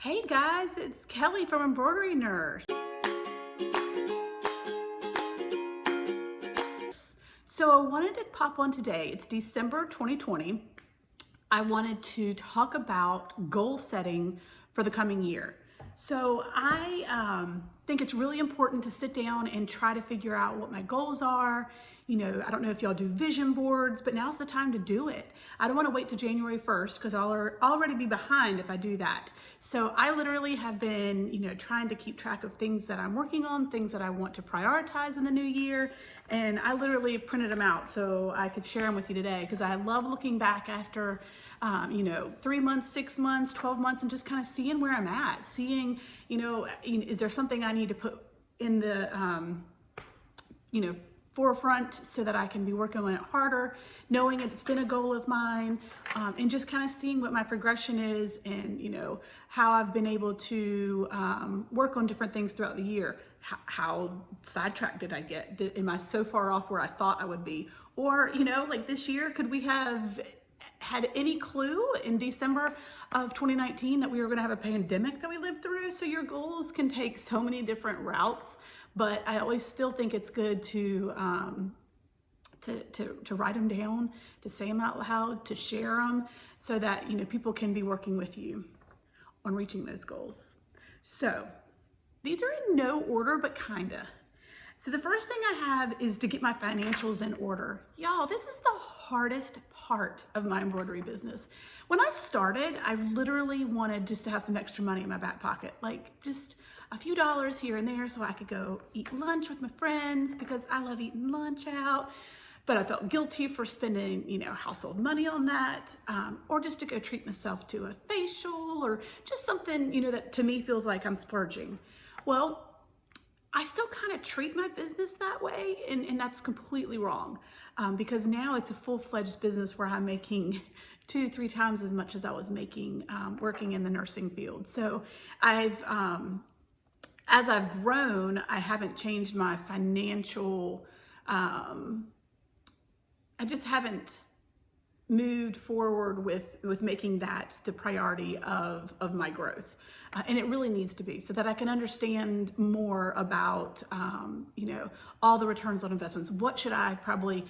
Hey guys, it's Kelly from Embroidery Nurse. So I wanted to pop on today. It's December 2020. I wanted to talk about goal setting for the coming year. So I think it's really important to sit down and try to figure out what my goals are. You know, I don't know if y'all do vision boards, but now's the time to do it. I don't want to wait till January 1st because I'll already be behind if I do that. So I literally have been, trying to keep track of things that I'm working on, things that I want to prioritize in the new year. And I literally printed them out so I could share them with you today because I love looking back after 3 months, 6 months, 12 months, and just kind of seeing where I'm at, seeing, is there something I need to put in the, forefront so that I can be working on it harder, knowing it's been a goal of mine, and just kind of seeing what my progression is and, how I've been able to work on different things throughout the year. How sidetracked did I get? Am I so far off where I thought I would be? Or, like this year, could we have had any clue in December of 2019 that we were going to have a pandemic that we lived through? So your goals can take so many different routes, but I always still think it's good to write them down, to say them out loud, to share them, so that people can be working with you on reaching those goals. So these are in no order, but kinda. So the first thing I have is to get my financials in order. Y'all, this is the hardest part of my embroidery business. When I started, I literally wanted just to have some extra money in my back pocket, like just a few dollars here and there so I could go eat lunch with my friends because I love eating lunch out. But I felt guilty for spending, household money on that, or just to go treat myself to a facial or just something, that to me feels like I'm splurging. Well, I still kind of treat my business that way, and that's completely wrong, because now it's a full-fledged business where I'm making 2-3 times as much as I was making working in the nursing field. So as I've grown, I haven't changed my financial, I just haven't moved forward with making that the priority of my growth. And it really needs to be, so that I can understand more about, all the returns on investments. What should I probably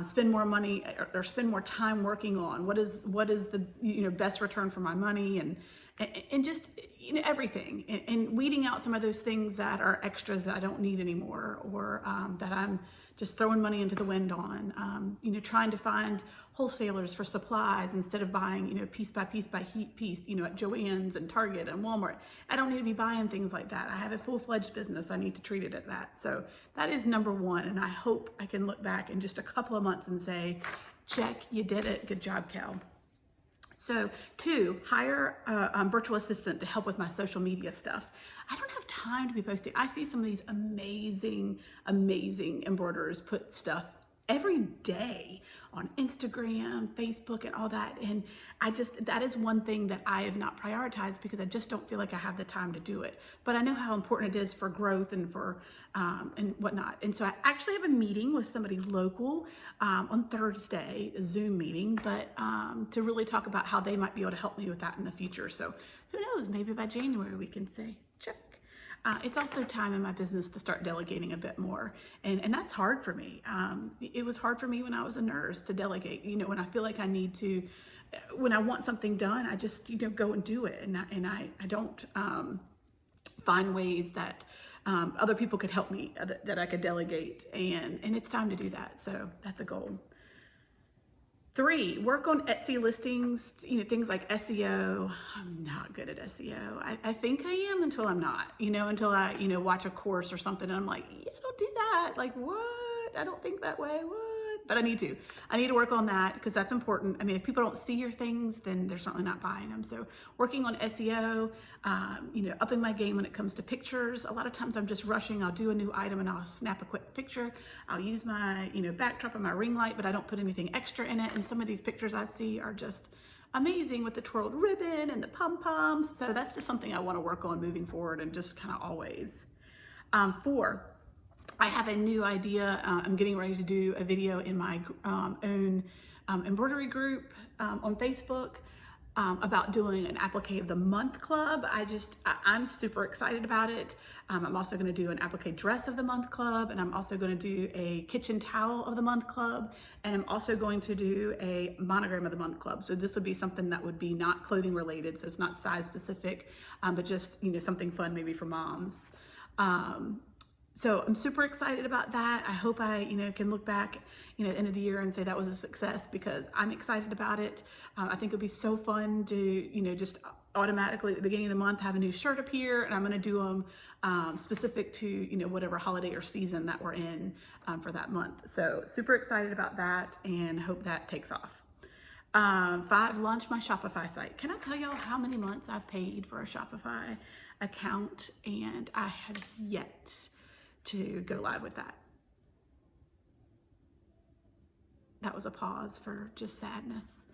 spend more money or spend more time working on? What is the best return for my money, and just everything, and weeding out some of those things that are extras that I don't need anymore, or that I'm just throwing money into the wind on. Trying to find wholesalers for supplies instead of buying, piece by piece by piece, at Joann's and Target and Walmart. I don't need to be buying things like that. I have a full-fledged business. I need to treat it at that. So that is number one. And I hope I can look back in just a couple of months and say, check, you did it. Good job, Cal. So 2, hire a virtual assistant to help with my social media stuff. I don't have time to be posting. I see some of these amazing embroiderers put stuff every day on Instagram, Facebook, and all that. And that is one thing that I have not prioritized because I just don't feel like I have the time to do it. But I know how important it is for growth and for and whatnot. And so I actually have a meeting with somebody local on Thursday, a Zoom meeting, but to really talk about how they might be able to help me with that in the future. So who knows, maybe by January we can say, check. It's also time in my business to start delegating a bit more. And that's hard for me. It was hard for me when I was a nurse to delegate, when I feel like I need to, when I want something done, I just, go and do it. And I don't find ways that other people could help me, that I could delegate. And it's time to do that. So that's a goal. 3, work on Etsy listings, things like SEO. I'm not good at SEO. I think I am until I'm not, until I, watch a course or something and I'm like, yeah, don't do that. Like, what? I don't think that way. What? But I need to work on that because that's important. I mean, if people don't see your things, then they're certainly not buying them. So working on SEO, upping my game when it comes to pictures. A lot of times I'm just rushing. I'll do a new item and I'll snap a quick picture. I'll use my, backdrop and my ring light, but I don't put anything extra in it. And some of these pictures I see are just amazing with the twirled ribbon and the pom-poms. So that's just something I want to work on moving forward and just kind of always. 4, I have a new idea. I'm getting ready to do a video in my own embroidery group on Facebook about doing an Applique of the Month club. I'm super excited about it. I'm also going to do an Applique dress of the month club, and I'm also going to do a kitchen towel of the month club, and I'm also going to do a monogram of the month club. So this would be something that would be not clothing related, so it's not size specific, but just, something fun maybe for moms. So I'm super excited about that. I hope I, can look back, at the end of the year and say that was a success, because I'm excited about it. I think it'd be so fun to, just automatically at the beginning of the month have a new shirt appear, and I'm going to do them specific to, whatever holiday or season that we're in for that month. So super excited about that and hope that takes off. 5, launch my Shopify site. Can I tell y'all how many months I've paid for a Shopify account, and I have yet to go live with that. That was a pause for just sadness.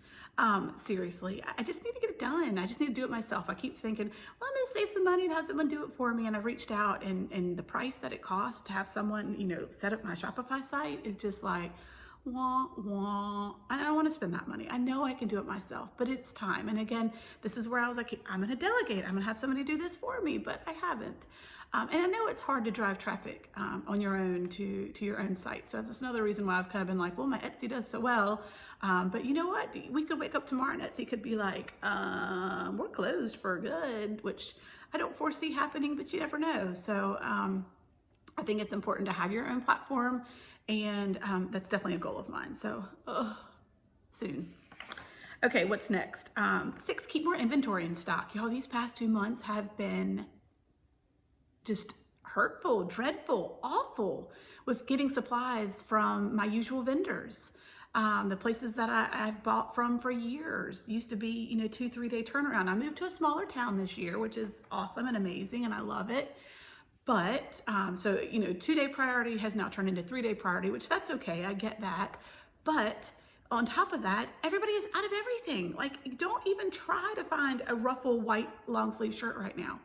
Seriously, I just need to get it done. I just need to do it myself. I keep thinking, well, I'm gonna save some money and have someone do it for me. And I've reached out, and the price that it costs to have someone, set up my Shopify site is just like, wah, wah. I don't want to spend that money. I know I can do it myself, but it's time. And again, this is where I was like, I'm going to delegate. I'm going to have somebody do this for me, but I haven't. And I know it's hard to drive traffic on your own to your own site. So that's another reason why I've kind of been like, well, my Etsy does so well. But you know what? We could wake up tomorrow and Etsy could be like, we're closed for good, which I don't foresee happening, but you never know. So I think it's important to have your own platform, and that's definitely a goal of mine. So soon. Okay, what's next? 6, keep more inventory in stock. Y'all, these past 2 months have been just hurtful, dreadful, awful with getting supplies from my usual vendors. The places that I've bought from for years. Used to be, 2-3 day turnaround. I moved to a smaller town this year, which is awesome and amazing, and I love it. But, so, 2-day priority has now turned into 3-day priority, which that's okay. I get that. But on top of that, everybody is out of everything. Like, don't even try to find a ruffle white long sleeve shirt right now.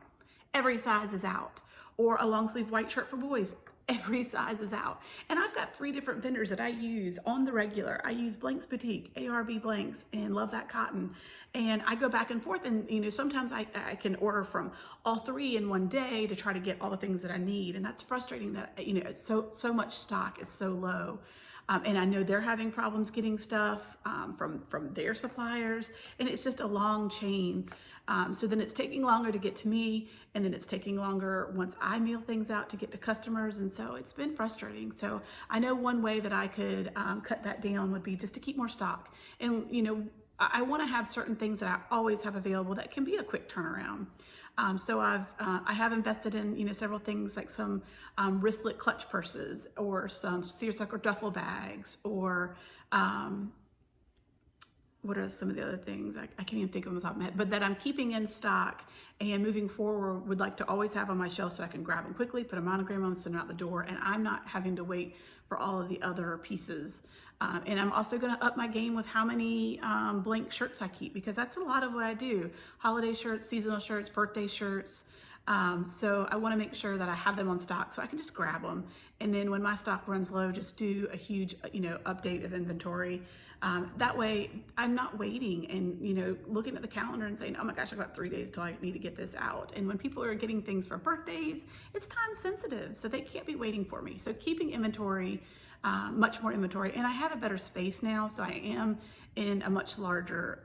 Every size is out. Or a long sleeve white shirt for boys. Every size is out. And I've got 3 different vendors that I use on the regular. I use Blanks Boutique, ARB Blanks, and Love That Cotton. And I go back and forth, and sometimes I can order from all 3 in one day to try to get all the things that I need. And that's frustrating that, so much stock is so low. And I know they're having problems getting stuff from their suppliers, and it's just a long chain. So then it's taking longer to get to me, and then it's taking longer once I mail things out to get to customers. And so it's been frustrating. So I know one way that I could cut that down would be just to keep more stock. And, I want to have certain things that I always have available that can be a quick turnaround. So I have invested in, several things like some wristlet clutch purses, or some seersucker duffel bags, or what are some of the other things? I can't even think of them off the top of my head, but that I'm keeping in stock and moving forward would like to always have on my shelf so I can grab them quickly, put a monogram on, send them out the door, and I'm not having to wait for all of the other pieces. And I'm also going to up my game with how many blank shirts I keep, because that's a lot of what I do. Holiday shirts, seasonal shirts, birthday shirts. So I want to make sure that I have them on stock so I can just grab them. And then when my stock runs low, just do a huge, update of inventory. That way I'm not waiting and, looking at the calendar and saying, oh my gosh, I've got 3 days till I need to get this out. And when people are getting things for birthdays, it's time sensitive, so they can't be waiting for me. So keeping inventory, much more inventory. And I have a better space now, so I am in a much larger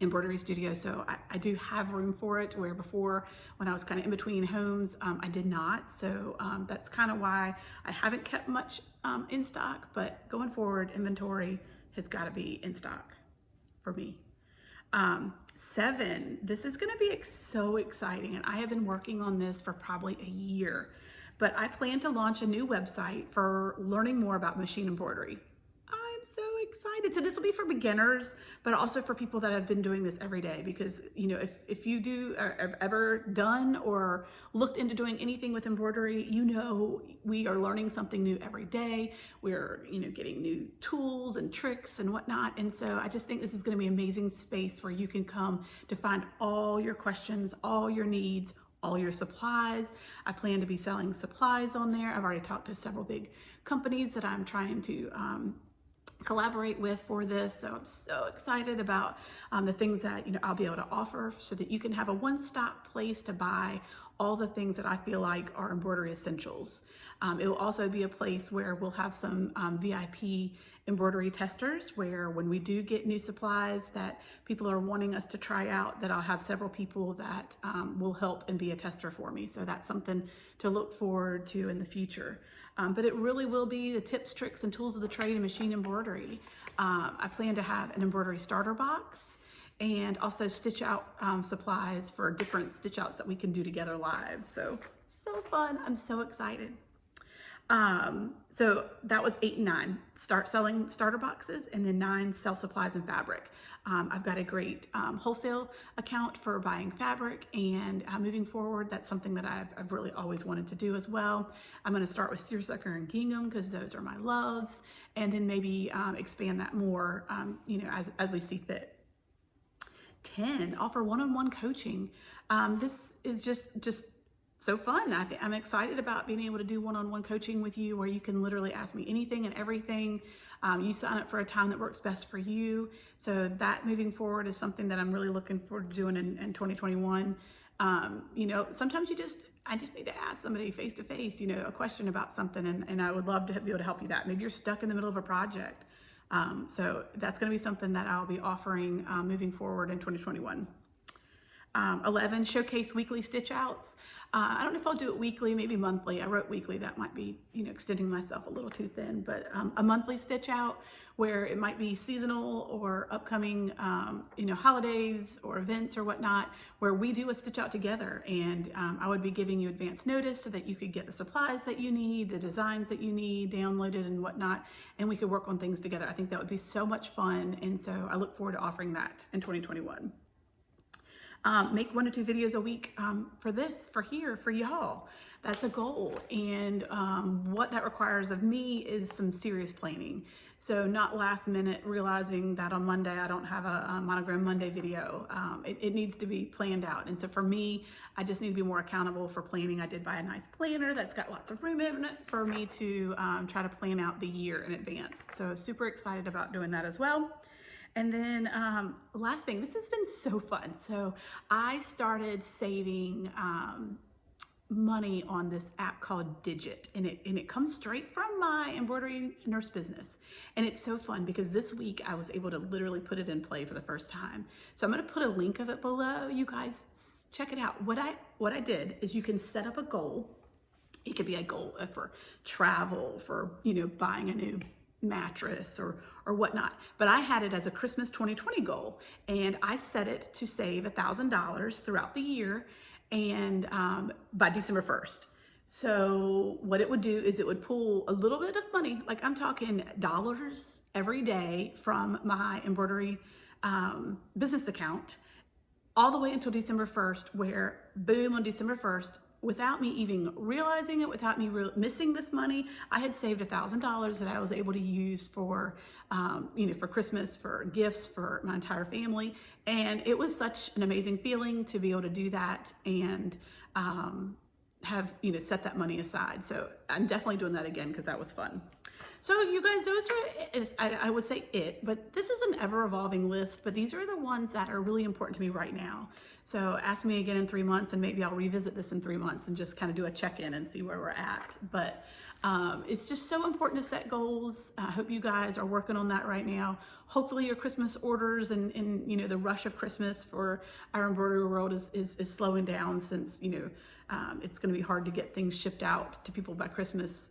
embroidery studio, so I do have room for it, where before, when I was kind of in between homes, I did not. So that's kind of why I haven't kept much in stock, but going forward, inventory has got to be in stock for me. 7, this is going to be so exciting, and I have been working on this for probably a year, but I plan to launch a new website for learning more about machine embroidery. I'm so excited. So this will be for beginners, but also for people that have been doing this every day, because, if you do or have ever done or looked into doing anything with embroidery, we are learning something new every day. We're, getting new tools and tricks and whatnot. And so I just think this is going to be an amazing space where you can come to find all your questions, all your needs, all your supplies. I plan to be selling supplies on there. I've already talked to several big companies that I'm trying to collaborate with for this. So I'm so excited about the things that I'll be able to offer, so that you can have a one-stop place to buy all the things that I feel like are embroidery essentials. It will also be a place where we'll have some VIP embroidery testers, where when we do get new supplies that people are wanting us to try out, that I'll have several people that will help and be a tester for me. So that's something to look forward to in the future. But it really will be the tips, tricks, and tools of the trade in machine embroidery. I plan to have an embroidery starter box, and also stitch out supplies for different stitch outs that we can do together live. So fun. I'm so excited. So that was 8 and 9, start selling starter boxes, and then 9, sell supplies and fabric. I've got a great wholesale account for buying fabric, and moving forward, that's something that I've really always wanted to do as well. I'm going to start with seersucker and gingham because those are my loves, and then maybe expand that more, as we see fit. 10, offer one-on-one coaching. This is just so fun. I'm excited about being able to do one-on-one coaching with you, where you can literally ask me anything and everything. You sign up for a time that works best for you. So that moving forward is something that I'm really looking forward to doing in 2021. Sometimes I just need to ask somebody face to face, a question about something, and I would love to be able to help you that. Maybe you're stuck in the middle of a project. So that's going to be something that I'll be offering moving forward in 2021. 11, showcase weekly stitch outs. I don't know if I'll do it weekly, maybe monthly. I wrote weekly, that might be, extending myself a little too thin, but a monthly stitch out, where it might be seasonal or upcoming, holidays or events or whatnot, where we do a stitch out together. And I would be giving you advance notice so that you could get the supplies that you need, the designs that you need downloaded and whatnot, and we could work on things together. I think that would be so much fun. And so I look forward to offering that in 2021. Make 1 to 2 videos a week for y'all. That's a goal. And what that requires of me is some serious planning. So not last minute realizing that on Monday I don't have a Monogram Monday video. It needs to be planned out. And so for me, I just need to be more accountable for planning. I did buy a nice planner that's got lots of room in it for me to try to plan out the year in advance. So super excited about doing that as well. And then last thing, this has been so fun. So I started saving money on this app called Digit, and it comes straight from my embroidery nurse business. And it's so fun because this week I was able to literally put it in play for the first time. So I'm going to put a link of it below. You guys check it out. What I did is, you can set up a goal. It could be a goal for travel, for buying a new mattress or whatnot. But I had it as a Christmas 2020 goal, and I set it to save $1,000 throughout the year, and by December 1st. So what it would do is it would pull a little bit of money, like I'm talking dollars every day, from my embroidery business account all the way until December 1st, where boom, on December 1st, without me even realizing it, without me missing this money, I had saved $1,000 that I was able to use for, for Christmas, for gifts for my entire family. And it was such an amazing feeling to be able to do that and have, set that money aside. So I'm definitely doing that again because that was fun. So you guys, those are, I would say but this is an ever evolving list, but these are the ones that are really important to me right now. So ask me again in 3 months, and maybe I'll revisit this in 3 months and just kind of do a check-in and see where we're at. But it's just so important to set goals. I hope you guys are working on that right now. Hopefully your Christmas orders and the rush of Christmas for our embroidery world is slowing down, since it's going to be hard to get things shipped out to people by Christmas,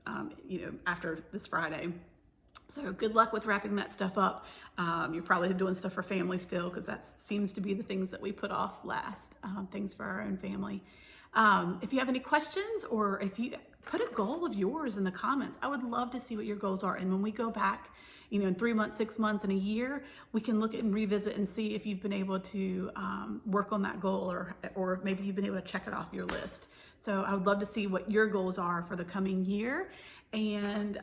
after this Friday. So good luck with wrapping that stuff up. You're probably doing stuff for family still, because that seems to be the things that we put off last, things for our own family. If you have any questions, or if you put a goal of yours in the comments, I would love to see what your goals are. And when we go back, in 3 months, 6 months, and a year, we can look at and revisit and see if you've been able to work on that goal, or maybe you've been able to check it off your list. So I would love to see what your goals are for the coming year. And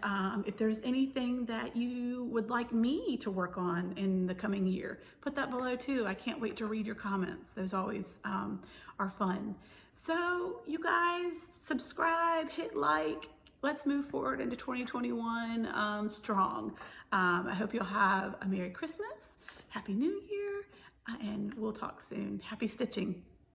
if there's anything that you would like me to work on in the coming year, put that below too. I can't wait to read your comments. Those always are fun. So you guys, subscribe, hit like, let's move forward into 2021 strong. I hope you'll have a Merry Christmas, Happy New Year, and we'll talk soon. Happy stitching.